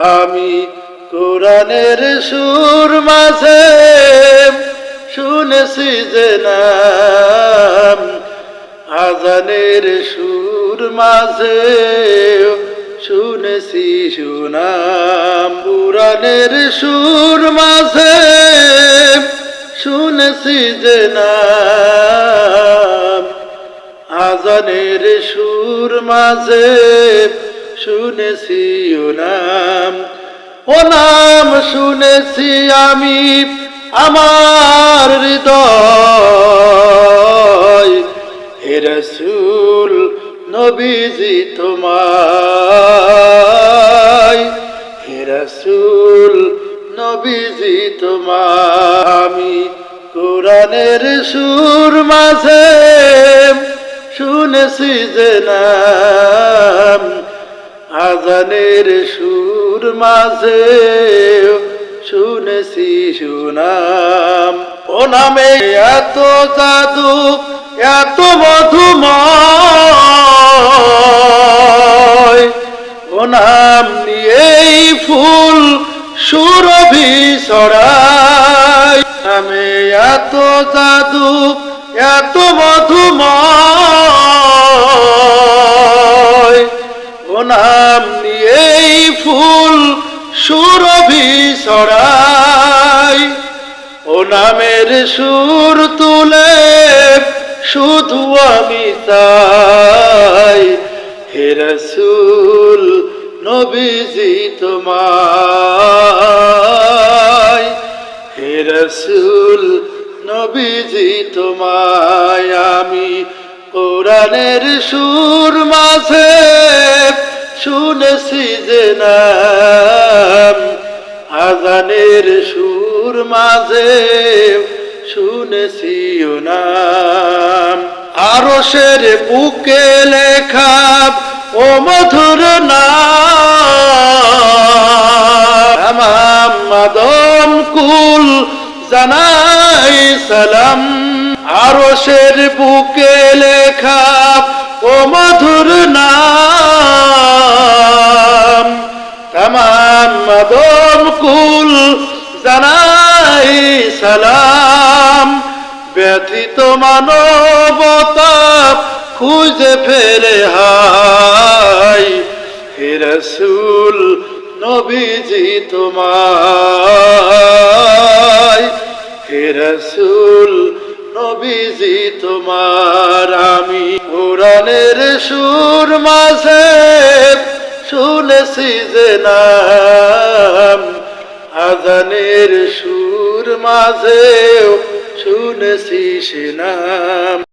আমি কোরআনের সুর মাঝে শুনেছি যে নাম, আজানের সুর মাঝে শুনেছি সুনাম। কোরআনের সুর মাঝে শুনেছি যে নাম, আজানের সুর মাঝে শুনেছি ও নাম। ও নাম শুনেছি আমি আমার হৃদয়, হে রাসূল নবীজি তোমায়, হে রাসূল নবীজি তোমায়। আমি কোরআনের সুর মাঝে শুনেছি যে নাম, আজানের সুর মাঝে শুনেছি সুনাম। ও নামে এত জাদু এত মধুময়, ও নাম নিয়েই ফুল সুরভি ছড়ায়। নামে এত জাদু এত মধুময়, ও নাম নিয়েই ফুল সুরভি ছড়ায়। ও নামের সুর তুলে শুধু আমি চাই, হে রাসূল নবীজি তোমায়, হে রাসূল নবীজি তোমায়। আমি কোরআনের সুর মাঝে শুনেছি যে নাম, আজানের সুর মাঝে শুনেছি ও নাম। আরশের বুকে লেখা ও মধুর নাম, আদম কুল জানাই সালাম। আরশের বুকে লেখা ও মধুর নাম, তামাম আদম কুল জানাই সালাম। ব্যথিত মানবতা খুঁজে ফেরে হাই, হে রাসূল নবীজি তোমায়, হে রাসূল নবীজি তোমার। আমি কোরআনের সুর মাঝে শুনেছি যে নাম, আজানের সুর মাঝে শুনেছি সে নাম।